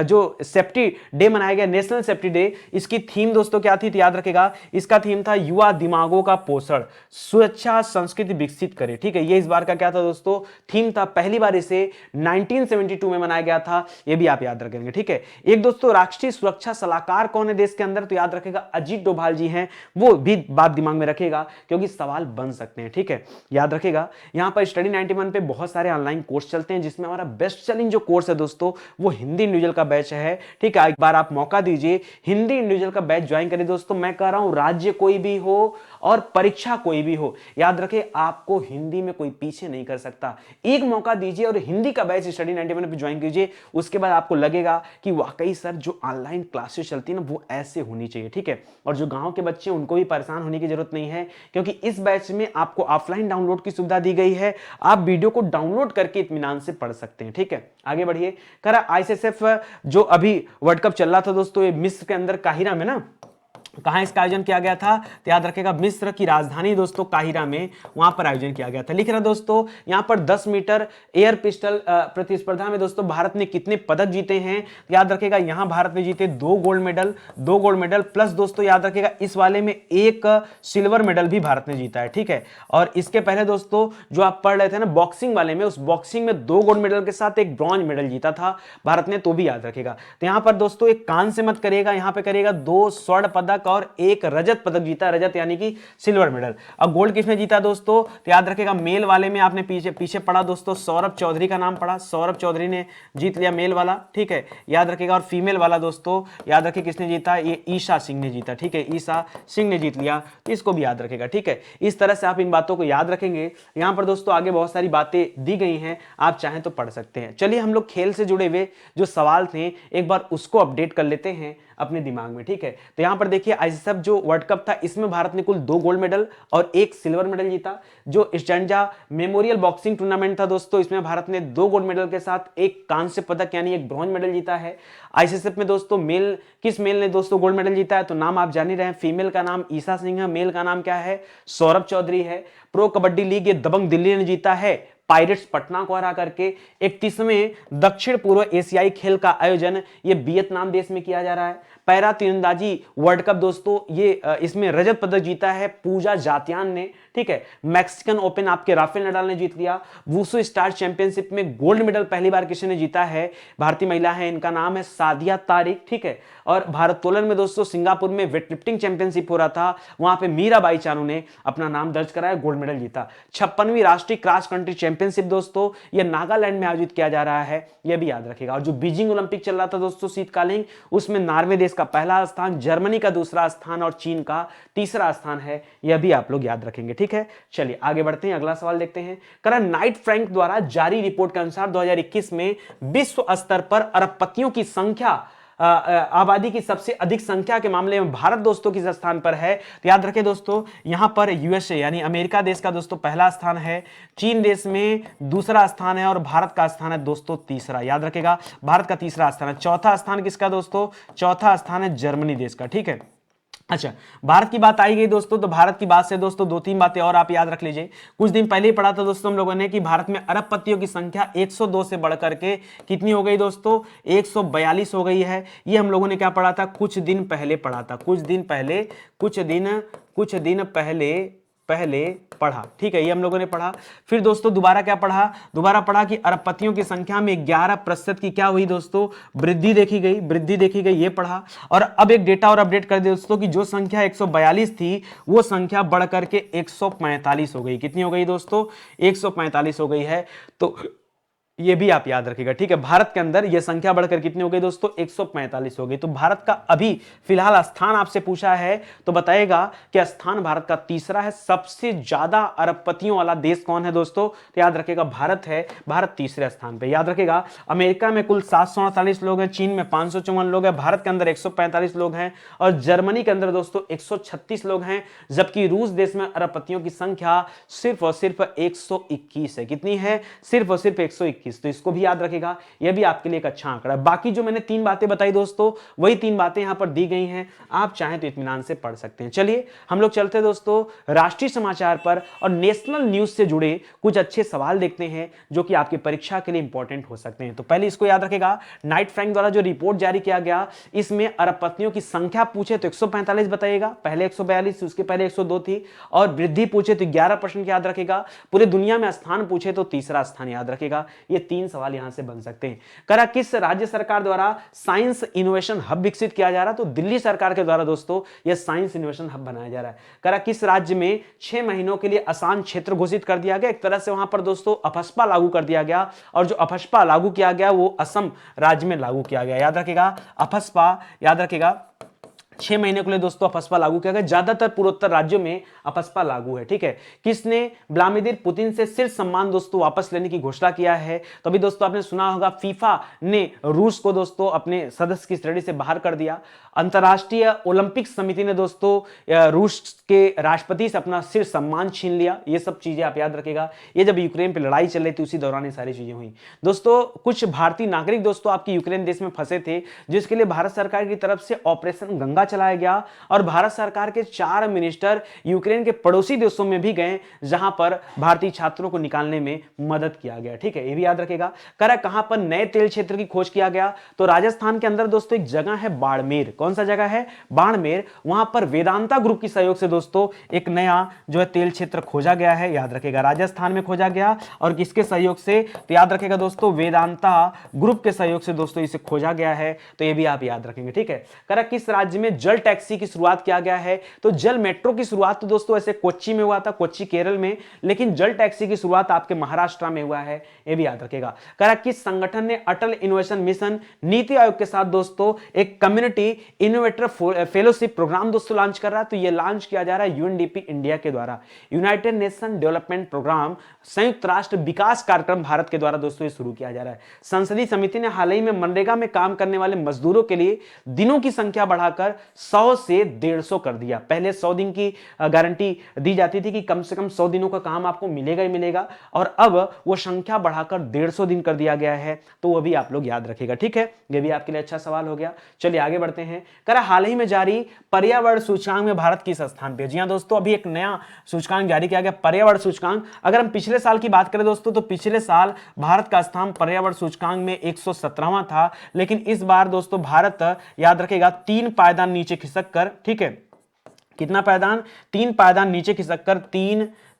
जो सेफ्टी डे मनाया गया, नेशनल सेफ्टी डे, इसकी थीम दोस्तों क्या थी, तो याद रखेगा इसका थीम था युवा दिमागों का पोषण, सुरक्षा संस्कृति विकसित करे, ठीक है। ये इस बार का क्या था दोस्तों, थीम था। पहली बार इसे 1972 में मनाया गया था, ये भी आप याद रखेंगे, ठीक है। एक दोस्तों राष्ट्रीय सुरक्षा सलाहकार कौन है देश के अंदर, तो याद रखेगा अजीत डोभाल जी हैं, वो भी बात दिमाग में रखेगा क्योंकि सवाल बन सकते हैं, ठीक है। याद रखेगा यहां पर स्टडी 91 पे बहुत सारे ऑनलाइन कोर्स चलते हैं, जिसमें हमारा बेस्ट सेलिंग जो कोर्स है दोस्तों वो हिंदी इंडिविजुअल का बैच है, ठीक है। एक बार आप मौका दीजिए, हिंदी इंडिविजुअल का बैच ज्वाइन करिए दोस्तों। मैं कह रहा हूं राज्य कोई भी हो और परीक्षा कोई भी हो, याद रखें आपको हिंदी में कोई पीछे नहीं कर सकता। एक मौका दीजिए और हिंदी का बैच स्टडी 91 पे ज्वाइन कीजिए, उसके बाद आपको लगेगा कि वाकई सर जो ऑनलाइन क्लासेस चलती है ना वो ऐसे होनी चाहिए, ठीक है। और जो गांव के बच्चे उनको भी परेशान होने की जरूरत नहीं है, क्योंकि इस बैच में आपको ऑफलाइन डाउनलोड की सुविधा दी गई है। आप वीडियो को डाउनलोड करके इत्मीनान से पढ़ सकते हैं, ठीक है। आगे बढ़िए, करा आईएसएसएफ जो अभी वर्ल्ड कप चल रहा था दोस्तों, ये मिस्र के अंदर काहिरा में ना, कहां इसका आयोजन किया गया था, तो याद रखेगा मिस्र की राजधानी दोस्तों काहिरा में, वहां पर आयोजन किया गया था। लिख रहा दोस्तों यहां पर 10 मीटर एयर पिस्टल प्रतिस्पर्धा में दोस्तों भारत ने कितने पदक जीते हैं, याद रखेगा यहां भारत ने जीते 2 गोल्ड मेडल प्लस दोस्तों याद रखेगा इस वाले में 1 सिल्वर मेडल भी भारत ने जीता है, ठीक है। और इसके पहले दोस्तों जो आप पढ़ रहे थे ना बॉक्सिंग वाले में, उस बॉक्सिंग में 2 गोल्ड मेडल के साथ 1 ब्रॉन्ज मेडल जीता था भारत ने, तो भी याद रखेगा। तो यहां पर दोस्तों एक कान से मत करिएगा, यहां पर करिएगा 2 स्वर्ण पदक और 1 रजत पदक जीता, रजत यानी कि सिल्वर मेडल। अब गोल्ड किसने जीता दोस्तों, तो याद रखेगा मेल वाले में आपने पीछे पढ़ा दोस्तों, सौरभ चौधरी का नाम पढ़ा, सौरभ चौधरी ने जीत लिया मेल वाला, ठीक है। याद रखेगा और फीमेल वाला दोस्तों याद रखिए किसने जीता, ये ईशा सिंह ने जीता, ठीक है, ईशा सिंह ने जीत लिया, तो इसको भी याद रखेगा, ठीक है। इस तरह से आप इन बातों को याद रखेंगे। यहां पर दोस्तों आगे बहुत सारी बातें दी गई हैं, आप चाहें तो पढ़ सकते हैं। चलिए हम लोग खेल से जुड़े हुए जो सवाल थे एक बार उसको अपडेट कर लेते हैं अपने दिमाग में, ठीक है। तो यहां पर देखिए आईएसएसएफ जो वर्ल्ड कप था इसमें भारत ने कुल 2 गोल्ड मेडल और 1 सिल्वर मेडल जीता। जो स्टैंजा मेमोरियल बॉक्सिंग टूर्नामेंट था दोस्तों, इसमें भारत ने 2 गोल्ड मेडल के साथ 1 कांस्य पदक यानी 1 ब्रॉन्ज मेडल जीता है। आईएसएसएफ में दोस्तों किस मेल ने दोस्तों गोल्ड मेडल जीता है, तो नाम आप जान ही रहे हैं, फीमेल का नाम ईशा सिंह है, मेल का नाम क्या है, सौरभ चौधरी है। प्रो कबड्डी लीग ये दबंग दिल्ली ने जीता है पायरेट्स पटना को हरा करके। 31वें दक्षिण पूर्व एशियाई खेल का आयोजन ये वियतनाम देश में किया जा रहा है। पैरा तीरंदाजी वर्ल्ड कप दोस्तों ये इसमें रजत पदक जीता है पूजा जातियान ने, ठीक है। मैक्सिकन ओपन आपके राफेल नडाल ने जीत लिया। वुशु स्टार चैंपियनशिप में गोल्ड मेडल पहली बार किसी ने जीता है, भारतीय महिला है, इनका नाम है सादिया तारिक, ठीक है। और भारोत्तोलन में दोस्तों सिंगापुर में वेटलिफ्टिंग चैंपियनशिप हो रहा था, वहां पे मीराबाई चानू ने अपना नाम दर्ज कराया, गोल्ड मेडल जीता। 56वीं राष्ट्रीय क्रॉस कंट्री चैंपियनशिप दोस्तों ये नागालैंड में आयोजित किया जा रहा है, यह भी याद रखेगा। और जो बीजिंग ओलंपिक चल रहा था दोस्तों शीतकालीन, उसमें नॉर्वे देश का पहला स्थान, जर्मनी का दूसरा स्थान और चीन का तीसरा स्थान है, यह भी आप लोग याद रखेंगे, ठीक है। चलिए आगे बढ़ते हैं, अगला सवाल देखते हैं। करण नाइट फ्रैंक द्वारा जारी रिपोर्ट के अनुसार 2021 में विश्व स्तर पर अरबपतियों की संख्या, आबादी की सबसे अधिक संख्या के मामले में भारत दोस्तों किस स्थान पर है, तो याद रखें दोस्तों यहां पर यूएसए यानी अमेरिका देश का दोस्तों पहला स्थान है, चीन देश में दूसरा स्थान है और भारत का स्थान है दोस्तों तीसरा। याद रखेगा भारत का तीसरा स्थान है। चौथा स्थान किसका दोस्तों, चौथा स्थान है जर्मनी देश का, ठीक है। अच्छा, भारत की बात आई गई दोस्तों, तो भारत की बात से दोस्तों 2-3 बातें और आप याद रख लीजिए। कुछ दिन पहले ही पढ़ा था दोस्तों हम लोगों ने कि भारत में अरबपतियों की संख्या 102 से बढ़कर के कितनी हो गई दोस्तों, 142 हो गई है। ये हम लोगों ने क्या पढ़ा था, कुछ दिन पहले पढ़ा था, कुछ दिन पहले पढ़ा, ठीक है, ये हम लोगों ने पढ़ा। फिर दोस्तों दोबारा क्या पढ़ा, दोबारा पढ़ा कि अरबपतियों की संख्या में 11% की क्या हुई दोस्तों, वृद्धि देखी गई, ये पढ़ा। और अब एक डेटा और अपडेट कर दे दोस्तों कि जो संख्या 142 थी वो संख्या बढ़कर के 145 हो गई। कितनी हो गई दोस्तों, 145 हो गई है। तो ये भी आप याद रखिएगा, ठीक है। भारत के अंदर ये संख्या बढ़कर कितनी हो गई दोस्तों, 145 हो गई। तो भारत का अभी फिलहाल स्थान आपसे पूछा है तो बताएगा कि स्थान भारत का तीसरा है। सबसे ज्यादा अरबपतियों वाला देश कौन है दोस्तों, तो याद रखिएगा भारत है, भारत तीसरे स्थान पे। याद रखिएगा अमेरिका में कुल 748 लोग हैं, चीन में 554 लोग हैं, भारत के अंदर 145 लोग हैं और जर्मनी के अंदर दोस्तों 136 लोग हैं, जबकि रूस देश में अरबपतियों की संख्या सिर्फ और सिर्फ 121 है। कितनी है, सिर्फ और सिर्फ 121। तो इसको भी याद रखेगा, यह भी आपके लिए एक अच्छा आंकड़ा है। बाकी जो मैंने तीन बातें बताई दोस्तों, वही तीन बातें यहां पर दी गई हैं, आप चाहें तो इत्मीनान से पढ़ सकते हैं। चलिए हम लोग चलते हैं दोस्तों राष्ट्रीय समाचार पर और नेशनल न्यूज से जुड़े कुछ अच्छे सवाल देखते हैं जो कि आपकी परीक्षा के लिए इंपॉर्टेंट हो सकते हैं। तो पहले इसको याद रखेगा, नाइट फ्रैंक द्वारा जो रिपोर्ट जारी किया गया, इसमें अरबपतियों की संख्या पूछे तो 145 बताइएगा, पहले 142, उसके पहले 102 थी, और वृद्धि पूछे तो 11% याद रखेगा, पूरे दुनिया में स्थान पूछे तो तीसरा स्थान याद रखेगा। ये तीन सवाल यहां से बन सकते हैं। करा किस राज्य सरकार द्वारा साइंस इनोवेशन हब विकसित किया जा रहा है, तो दिल्ली सरकार के द्वारा दोस्तों यह साइंस इनोवेशन हब बनाया जा रहा है। करा किस राज्य में 6 महीनों के लिए आसान क्षेत्र घोषित कर दिया गया, एक तरह से वहां पर दोस्तों अफस्पा लागू कर दिया गया, और जो अफस्पा लागू किया गया वो असम राज्य में लागू किया गया। याद रखेगा अफस्पा, याद रखेगा 6 महीने के लिए दोस्तों अफस्पा लागू किया गया। ज्यादातर पूर्वोत्तर राज्यों में अफस्पा लागू है, ठीक है। किसने व्लादिमीर पुतिन से शीर्ष सम्मान दोस्तों वापस लेने की घोषणा किया है, तो अभी दोस्तों आपने सुना होगा फीफा ने रूस को दोस्तों अपने सदस्य की श्रेणी से बाहर कर दिया। अंतरराष्ट्रीय ओलंपिक समिति ने दोस्तों रूस के राष्ट्रपति से अपना शीर्ष सम्मान छीन लिया। ये सब चीजें आप याद रखेगा, ये जब यूक्रेन पे लड़ाई चल रही थी उसी दौरान ये सारी चीजें हुई दोस्तों। कुछ भारतीय नागरिक दोस्तों आपकी यूक्रेन देश में फंसे थे, जिसके लिए भारत सरकार की तरफ से ऑपरेशन गंगा चलाया गया, और भारत सरकार के 4 मिनिस्टर यूक्रेन के पड़ोसी देशों में भी गए जहां पर भारतीय छात्रों को निकालने में मदद किया गया, ठीक है। ये भी याद रखेगा। करा कहां पर नए तेल क्षेत्र की खोज किया गया, तो राजस्थान के अंदर दोस्तों एक जगह है बाड़मेर। कौन सा जगह है, बाड़मेर। वहां पर वेदांता ग्रुप के सहयोग से दोस्तों एक नया जो है तेल क्षेत्र खोजा गया है, याद रखेगा राजस्थान में खोजा गया, और किसके सहयोग से, तो याद रखेगा दोस्तों वेदांता ग्रुप के सहयोग से दोस्तों इसे खोजा गया है। तो ये भी आप याद रखेंगे, ठीक है। करा किस राज्य में जल टैक्सी की शुरुआत किया गया है, तो जल मेट्रो की शुरुआत तो दोस्तों ऐसे कोच्चि में हुआ था, कोच्चि केरल में, लेकिन जल टैक्सी की शुरुआत आपके महाराष्ट्र में हुआ है, ये भी याद रखेगा। करा किस संगठन ने अटल इनोवेशन मिशन नीति आयोग के साथ दोस्तों एक कम्युनिटी इनोवेटर फेलोशिप प्रोग्राम दोस्तों लॉन्च कर रहा है, तो ये लॉन्च किया जा रहा है यूएनडीपी इंडिया के द्वारा। यूनाइटेड नेशन डेवलपमेंट प्रोग्राम, संयुक्त राष्ट्र विकास कार्यक्रम भारत के द्वारा दोस्तों ये शुरू किया जा रहा है। संसदीय समिति ने हाल ही में मनरेगा में काम करने वाले मजदूरों के लिए दिनों की संख्या बढ़ाकर 100 से 150 कर दिया। पहले 100 दिन की गारंटी दी जाती थी कि कम से कम 100 दिनों का काम आपको मिलेगा ही मिलेगा, और अब वो संख्या बढ़ाकर 150 दिन कर दिया गया है। तो वो भी आप लोग याद रखेगा, ठीक है। ये भी आपके लिए अच्छा सवाल हो गया। चलिए आगे बढ़ते हैं। करा हाल ही में जारी पर्यावरण सूचकांक में भारत किस स्थान पे। जी हां दोस्तों, अभी एक नया सूचकांक जारी किया गया, पर्यावरण सूचकांक। अगर हम पिछले साल की बात करें दोस्तों, तो पिछले साल भारत का स्थान पर्यावरण सूचकांक में 117वां था, लेकिन इस बार दोस्तों भारत याद रखेगा 3 पायदान नीचे खिसक कर, ठीक है, कितना पायदान, 3 पायदान नीचे खिसक कर,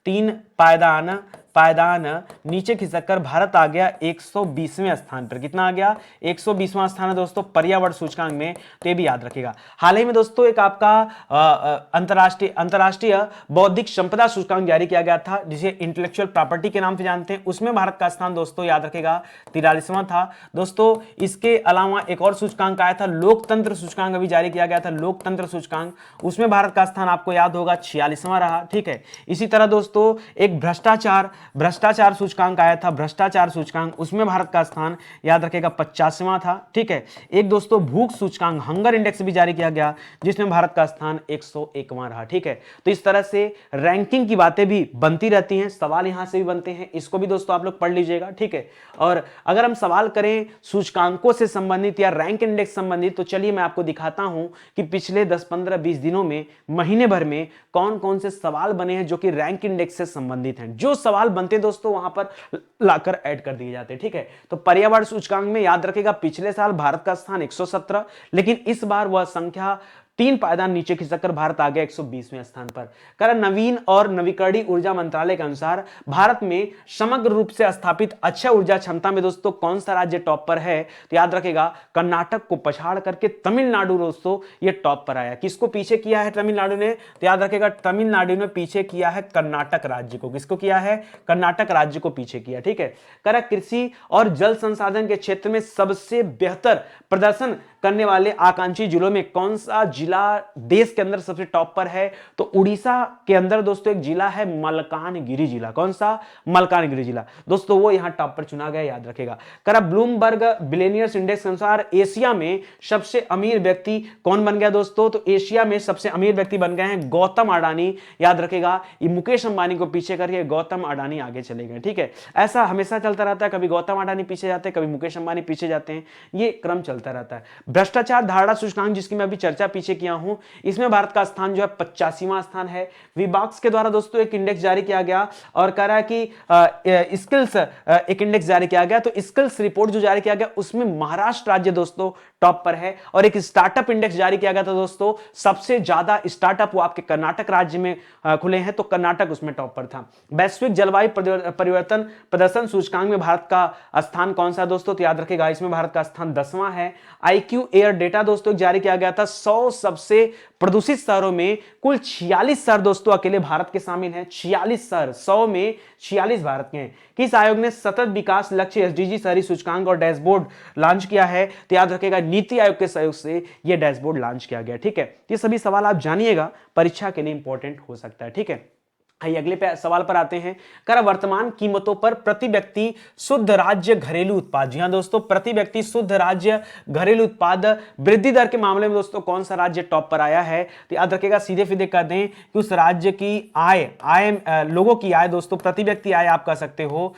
तीन पायदान नीचे खिसककर भारत आ गया 120वें स्थान पर। कितना आ गया, 120वां स्थान है दोस्तों पर्यावरण सूचकांक में, तो ये भी याद रखेगा। हाल ही में दोस्तों एक आपका अंतरराष्ट्रीय बौद्धिक संपदा सूचकांक जारी किया गया था, जिसे इंटेलेक्चुअल प्रॉपर्टी के नाम से जानते हैं। उसमें भारत का स्थान दोस्तों याद रखेगा 43वां था दोस्तों। इसके अलावा एक और सूचकांक आया था, लोकतंत्र सूचकांक अभी जारी किया गया था, लोकतंत्र सूचकांक, उसमें भारत का स्थान आपको याद होगा 46वां रहा, ठीक है। इसी तरह दोस्तों एक भ्रष्टाचार सूचकांक आया था, भ्रष्टाचार सूचकांक, उसमें भारत का स्थान याद रखेगा 85वां था, ठीक है। एक दोस्तों भूख सूचकांक, हंगर इंडेक्स भी जारी किया गया, जिसमें भारत का स्थान 101वां रहा, ठीक है। तो इस तरह से रैंकिंग की बातें भी बनती रहती हैं, सवाल यहां से भी बनते हैं, इसको भी दोस्तों आप लोग पढ़ लीजिएगा, ठीक है। और अगर हम सवाल करें सूचकांकों से संबंधित या रैंक इंडेक्स संबंधित, तो चलिए मैं आपको दिखाता हूं कि पिछले 10, 15, 20 दिनों में, महीने भर में कौन कौन से सवाल बने हैं जो कि रैंक इंडेक्स से संबंधित हैं। जो सवाल बनते हैं दोस्तों वहां पर लाकर ऐड कर दिए जाते हैं, ठीक है। तो पर्यावरण सूचकांक में याद रखेगा पिछले साल भारत का स्थान 117, लेकिन इस बार वह संख्या 3 पायदान नीचे खिसक कर भारत आ गया 120वें स्थान पर। कह रहा नवीन और नवीकरणीय ऊर्जा मंत्रालय के अनुसार भारत में समग्र रूप से स्थापित अक्षय ऊर्जा क्षमता में दोस्तों कौन सा राज्य टॉप पर है? तो याद रखेगा कर्नाटक को पछाड़ करके तमिलनाडु दोस्तों ये टॉप पर आया। किसको पीछे किया है तमिलनाडु ने? तो याद रखेगा तमिलनाडु ने पीछे किया है कर्नाटक राज्य को। किसको किया है? कर्नाटक राज्य को पीछे किया। ठीक है, करा कृषि और जल संसाधन के क्षेत्र में सबसे बेहतर प्रदर्शन करने वाले आकांक्षी जिलों में कौन सा जिला देश के अंदर सबसे टॉप पर है? तो उड़ीसा के अंदर दोस्तों एक जिला है मलकानगिरी जिला। कौन सा? मलकानगिरी जिला दोस्तों, वो यहां टॉप पर चुना गया, याद रखेगा। करा ब्लूमबर्ग बिलियनियर्स इंडेक्स के अनुसार एशिया में सबसे अमीर व्यक्ति कौन बन गया दोस्तों? तो एशिया में सबसे अमीर व्यक्ति बन गए हैं गौतम अडानी। याद रखेगा, ये मुकेश अंबानी को पीछे करके गौतम अडानी आगे चले गए। ठीक है, ऐसा हमेशा चलता रहता है, कभी गौतम अडानी पीछे जाते हैं, कभी मुकेश अंबानी पीछे जाते हैं, ये क्रम चलता रहता है। भ्रष्टाचार धारणा सूचकांक जिसकी मैं अभी चर्चा पीछे किया हूं, इसमें भारत का स्थान जो है 85वां स्थान है। विभाग के द्वारा दोस्तों एक इंडेक्स जारी किया गया और कह रहा है कि स्किल्स एक इंडेक्स जारी किया गया, तो स्किल्स रिपोर्ट जो जारी किया गया उसमें महाराष्ट्र राज्य दोस्तों टॉप पर है। और एक स्टार्टअप इंडेक्स जारी किया गया था दोस्तों, सबसे ज्यादा स्टार्टअप वो आपके कर्नाटक राज्य में खुले हैं, तो कर्नाटक उसमें टॉप पर था। वैश्विक जलवायु परिवर्तन प्रदर्शन सूचकांक में भारत का स्थान कौन सा दोस्तों? तो याद रखेगा, इसमें भारत का स्थान 10वां है। IQ एयर डेटा दोस्तों जारी किया गया था, 100 सबसे प्रदूषित शहरों में कुल 46 शहर दोस्तों अकेले भारत के शामिल हैं। 46 शहर, 100 में 46 भारत के हैं। किस आयोग ने सतत विकास लक्ष्य SDG शहरी सूचकांक और डैशबोर्ड लॉन्च किया है? तो याद रखेगा, नीति आयोग के सहयोग से यह डैशबोर्ड लॉन्च किया गया। ठीक है, ये सभी सवाल आप जानिएगा, परीक्षा के लिए इंपॉर्टेंट हो सकता है। ठीक है, आइए अगले सवाल पर आते हैं। कर वर्तमान कीमतों पर प्रति व्यक्ति शुद्ध राज्य घरेलू उत्पाद, जी हां दोस्तों, प्रति व्यक्ति शुद्ध राज्य घरेलू उत्पाद वृद्धि दर के मामले में दोस्तों कौन सा राज्य टॉप पर आया है? तो याद रखिएगा, सीधे सीधे कर दें कि उस राज्य की आय लोगों की आय दोस्तों, प्रति व्यक्ति आय आप कह सकते हो,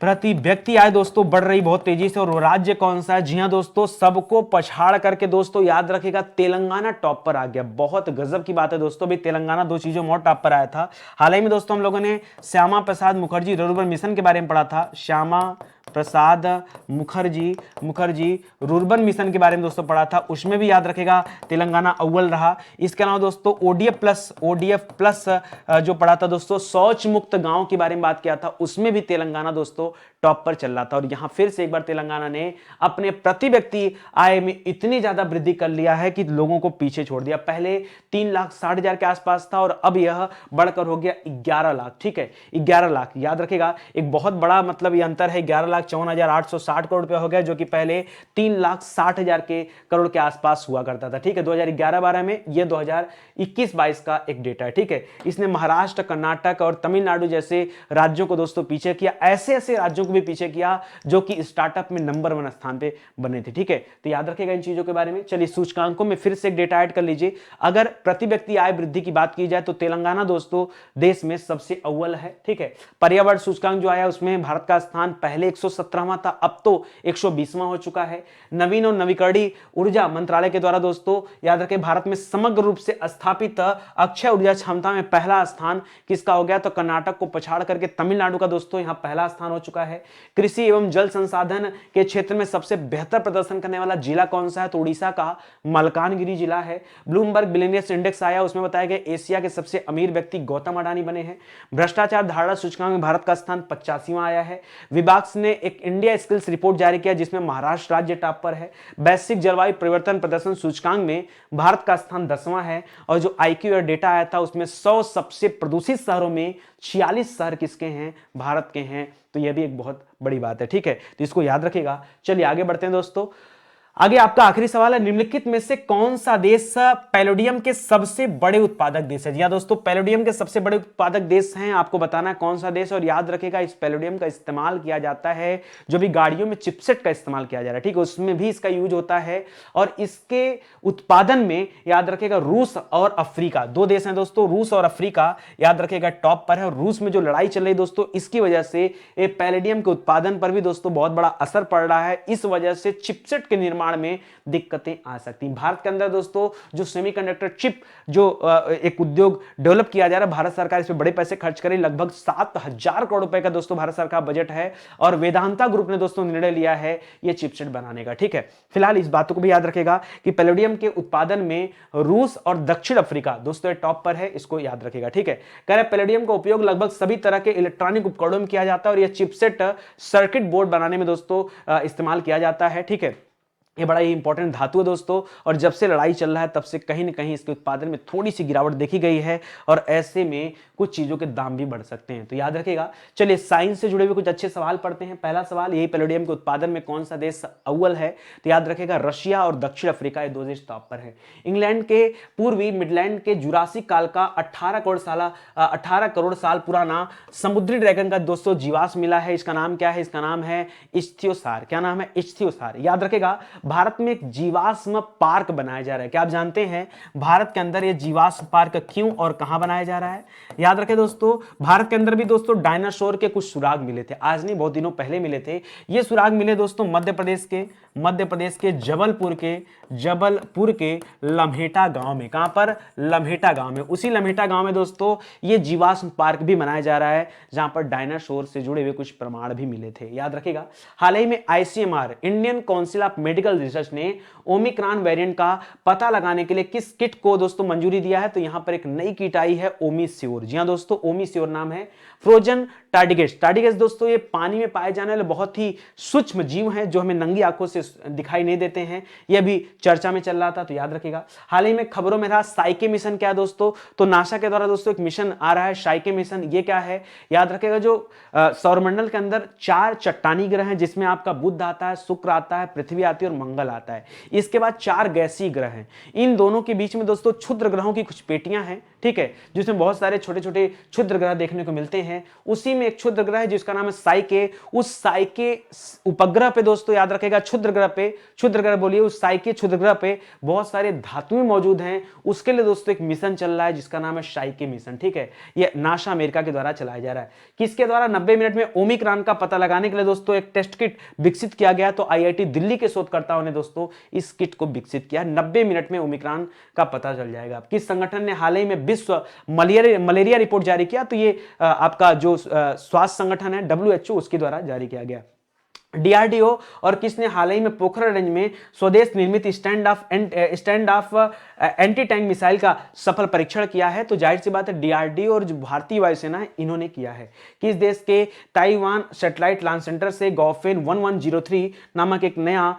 प्रति व्यक्ति आय दोस्तों बढ़ रही बहुत तेजी से। और वो राज्य कौन सा है? जी हां दोस्तों, सबको पछाड़ करके दोस्तों याद रखिएगा तेलंगाना टॉप पर आ गया। बहुत गजब की बात है दोस्तों, भाई तेलंगाना 2 चीजों में और टॉप पर आया था। हाल ही में दोस्तों हम लोगों ने श्यामा प्रसाद मुखर्जी रूरल मिशन के बारे में पढ़ा था। श्यामा प्रसाद मुखर्जी रूर्बन मिशन के बारे में दोस्तों पढ़ा था, उसमें भी याद रखेगा तेलंगाना अव्वल रहा। इसके अलावा दोस्तों ODF प्लस जो पढ़ा था दोस्तों, शौच मुक्त गांव के बारे में बात किया था, उसमें भी तेलंगाना दोस्तों टॉप पर चल रहा था। और यहां फिर से एक बार तेलंगाना ने अपने प्रति व्यक्ति आय में इतनी ज्यादा वृद्धि कर लिया है कि लोगों को पीछे छोड़ दिया। पहले 3,60,000 के आसपास था और अब यह बढ़कर हो गया 11 लाख। ठीक है, 11 लाख, याद रखेगा एक बहुत बड़ा मतलब ये अंतर है। 11,54,860 करोड़ रुपया हो गया, जो कि पहले 3,60,000 के करोड़ के आसपास हुआ करता था। ठीक है, 2011-12 में, ये 2021-22 का एक डेटा है। ठीक है, इसने महाराष्ट्र, कर्नाटक और तमिलनाडु जैसे राज्यों को दोस्तों पीछे किया, ऐसे ऐसे राज्यों को भी पीछे किया जो कि स्टार्टअप में नंबर 1 स्थान पे बने थे। ठीक है, तो याद रखेगा इन चीजों के बारे में। चलिए सूचकांकों में फिर से एक डेटा ऐड कर लीजिए। अगर प्रति व्यक्ति आय वृद्धि की बात की जाए तो तेलंगाना दोस्तों देश में सबसे अव्वल है। ठीक है, पर्यावरण सूचकांक जो आया उसमें भारत का स्थान पहले 117वां था, अब तो 120वां हो चुका है। नवीन और नवीकरणीय ऊर्जा मंत्रालय के द्वारा दोस्तों याद रखें, भारत में समग्र रूप से स्थापित अक्षय ऊर्जा क्षमता में पहला स्थान किसका हो गया? तो कर्नाटक को पछाड़ करके तमिलनाडु का दोस्तों यहां पहला स्थान हो चुका है। कृषि एवं जल संसाधन के क्षेत्र में सबसे बेहतर प्रदर्शन करने वाला जिला कौन सा है? तो उड़ीसा का मलकानगिरी जिला है। ब्लूमबर्ग बिलियनियर्स इंडेक्स आया, उसमें बताया गया एशिया के सबसे अमीर व्यक्ति गौतम अडानी बने हैं। भ्रष्टाचार धारणा सूचकांक में भारत का स्थान 85वां आया है। विभाग ने एक इंडिया स्किल्स रिपोर्ट जारी किया जिसमें महाराष्ट्र राज्य टॉप पर है। वैश्विक जलवायु परिवर्तन प्रदर्शन सूचकांक में भारत का स्थान 10वां है। और जो IQ एयर डेटा आया था उसमें 100 सबसे प्रदूषित शहरों में 46 शहर किसके हैं? भारत के हैं। तो यह भी एक बहुत बड़ी बात है। ठीक है, तो इसको याद रखिएगा। चलिए आगे बढ़ते हैं दोस्तों। आगे आपका आखिरी सवाल है, निम्नलिखित में से कौन सा देश पैलोडियम के सबसे बड़े उत्पादक देश है? जी हां दोस्तों, पैलोडियम के सबसे बड़े उत्पादक देश हैं, आपको बताना है कौन सा देश। और याद रखेगा इस पैलोडियम का इस्तेमाल किया जाता है जो भी गाड़ियों में चिपसेट का इस्तेमाल किया जा रहा है, ठीक है, उसमें भी इसका यूज होता है। और इसके उत्पादन में याद रखेगा रूस और अफ्रीका 2 देश हैं दोस्तों, रूस और अफ्रीका याद रखेगा टॉप पर है। और रूस में जो लड़ाई चल रही है दोस्तों, इसकी वजह से पैलेडियम के उत्पादन पर भी दोस्तों बहुत बड़ा असर पड़ रहा है। इस वजह से चिपसेट के निर्माण निर्माण में दिक्कतें आ सकती हैं। भारत के अंदर दोस्तों जो सेमीकंडक्टर चिप जो एक उद्योग डेवलप किया जा रहा है, भारत सरकार इस पे बड़े पैसे खर्च करे, लगभग 7,000 करोड़ रुपए का दोस्तों भारत सरकार बजट है और वेदांता ग्रुप ने दोस्तों निर्णय लिया है ये चिपसेट बनाने का। ठीक है, फिलहाल इस बातों को भी याद रखेगा कि पैलेडियम के उत्पादन में रूस और दक्षिण अफ्रीका दोस्तों टॉप पर है, इसको याद रखेगा। ठीक है, कह रहे पैलेडियम का उपयोग लगभग सभी तरह के इलेक्ट्रॉनिक उपकरणों में किया जाता है और यह चिपसेट सर्किट बोर्ड बनाने में दोस्तों इस्तेमाल किया जाता है। ठीक है, ये बड़ा ही इंपॉर्टेंट धातु है दोस्तों, और जब से लड़ाई चल रहा है तब से कहीं ना कहीं इसके उत्पादन में थोड़ी सी गिरावट देखी गई है और ऐसे में कुछ चीजों के दाम भी बढ़ सकते हैं, तो याद रखिएगा। चलिए साइंस से जुड़े हुए कुछ अच्छे सवाल पढ़ते हैं। पहला सवाल, यही पैलेडियम के उत्पादन में कौन सा देश अव्वल है? तो याद रखिएगा रशिया और दक्षिण अफ्रीका, ये दो देश टॉप पर है। इंग्लैंड के पूर्वी मिडलैंड के जुरासिक काल का 18 करोड़ साल पुराना समुद्री ड्रैगन का दोस्तों जीवाश्म मिला है। इसका नाम क्या है? इसका नाम है इच्थियोसार। क्या नाम है? इच्थियोसार। याद रखेगा भारत में एक जीवाश्म पार्क बनाया जा रहा है। क्या आप जानते हैं भारत के अंदर ये जीवाश्म पार्क क्यों और कहां बनाया जा रहा है? याद रखें दोस्तों, भारत के अंदर भी दोस्तों डायनासोर के कुछ सुराग मिले थे, आज नहीं बहुत दिनों पहले मिले थे। ये सुराग मिले दोस्तों मध्य प्रदेश के जबलपुर के लम्हेटा गांव में। कहां पर? लम्हेटा गांव में। उसी लम्हेटा गांव में दोस्तों ये जीवाश्म पार्क भी बनाया जा रहा है जहां पर डायनासोर से जुड़े हुए कुछ प्रमाण भी मिले थे। याद रखिएगा। हाल ही में ICMR Indian council of medical research ने ओमिक्रॉन वेरिएंट का पता लगाने के लिए किस किट को दोस्तों मंजूरी दिया है? तो यहां पर एक नई किट आई है ओमीश्योर। जी हां दोस्तों, ओमीश्योर नाम है। फ्रोजन टार्डिग्रेस दोस्तों ये पानी में पाए जाने वाले बहुत ही सूक्ष्म जीव हैं जो हमें नंगी आंखों से दिखाई नहीं देते हैं। यह भी चर्चा में चल रहा था, तो याद रखिएगा। हाल ही में खबरों में रहा साइके मिशन। क्या दोस्तों? तो नासा के द्वारा दोस्तों एक मिशन आ रहा है साइके मिशन। ये क्या है? याद रखिएगा जो सौरमंडल के अंदर 4 चट्टानी ग्रह हैं जिसमें आपका बुध आता है, शुक्र आता है, पृथ्वी आती है और मंगल आता है। इसके बाद 4 गैसीय ग्रह हैं। इन दोनों के बीच में दोस्तों क्षुद्र ग्रहों की कुछ पेटियां हैं, ठीक है, जिसमें बहुत सारे छोटे छोटे क्षुद्र ग्रह देखने को मिलते हैं। उसी में एक क्षुद्र ग्रह है जिसका नाम है साइके। उस साइके उपग्रह पे दोस्तों याद रखेगा, क्षुद्र ग्रह बोलिए, उस साइके क्षुद्र ग्रह पे बहुत सारे धातुएं मौजूद हैं। उसके लिए दोस्तों एक मिशन चल रहा है जिसका नाम है साइके मिशन। ठीक है, ये नासा अमेरिका के द्वारा चलाया जा रहा है। किसके द्वारा? 90 मिनट में ओमिक्रॉन का पता लगाने के लिए दोस्तों एक टेस्ट किट विकसित किया गया। तो IIT दिल्ली के शोधकर्ताओं ने दोस्तों इस किट को विकसित किया। 90 मिनट में ओमिक्रॉन का पता चल जाएगा। किस संगठन ने हाल ही में विश्व मलेरिया रिपोर्ट जारी किया? तो ये आपका जो स्वास्थ्य संगठन है WHO, उसके द्वारा जारी किया गया। DRDO और किसने हाल ही में पोखरण रेंज में स्वदेश निर्मित stand of anti tank missile का सफल परीक्षण किया है? तो जाहिर सी बात है DRDO और जो भारतीय वायुसेना है इन्होंने किया है। किस देश के ताइवान सैटेलाइट लॉन्च सेंटर से गौफेन 1103 नामक एक नया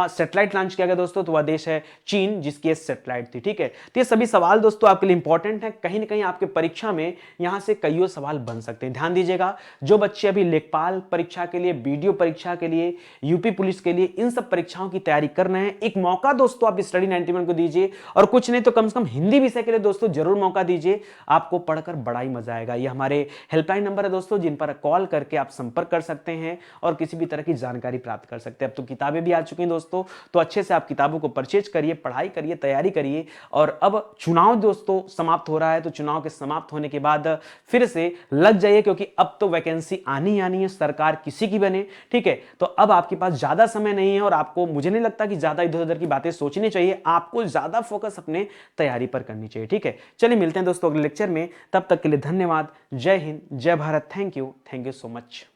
सैटेलाइट लॉन्च किया गया दोस्तों? तो वह देश है चीन, जिसकी सैटेलाइट थी। ठीक है, तो ये सभी सवाल दोस्तों आपके लिए इंपॉर्टेंट है। कहीं ना कहीं आपके परीक्षा में यहां से कईयों सवाल बन सकते हैं। ध्यान दीजिएगा, जो बच्चे अभी लेखपाल परीक्षा के लिए, बीडीओ परीक्षा के लिए, यूपी पुलिस के लिए, इन सब परीक्षाओं की तैयारी कर रहे हैं, एक मौका दोस्तों आप स्टडी 91 को दीजिए। और कुछ नहीं तो कम से कम हिंदी विषय के लिए दोस्तों जरूर मौका दीजिए, आपको पढ़कर बड़ा ही मजा आएगा। ये हमारे हेल्पलाइन नंबर है दोस्तों, जिन पर कॉल करके आप संपर्क कर सकते हैं और किसी भी तरह की जानकारी प्राप्त कर सकते हैं। अब तो किताबें भी आ चुकी हैं दोस्तों, तो अच्छे से आप किताबों को परचेज करिए, पढ़ाई करिए, तैयारी करिए। और अब चुनाव दोस्तों समाप्त हो रहा है, तो चुनाव के समाप्त होने के बाद फिर से लग जाइए, क्योंकि अब तो वैकेंसी आनी है, सरकार किसी की बने। ठीक है, तो अब आपके पास ज्यादा समय नहीं है और आपको, मुझे नहीं लगता कि ज्यादा इधर उधर की बातें सोचनी चाहिए, आपको ज्यादा फोकस अपने तैयारी पर करनी चाहिए। ठीक है, चलिए मिलते हैं दोस्तों अगले लेक्चर में, तब तक के लिए धन्यवाद। जय हिंद, जय Bharat. Thank you so much.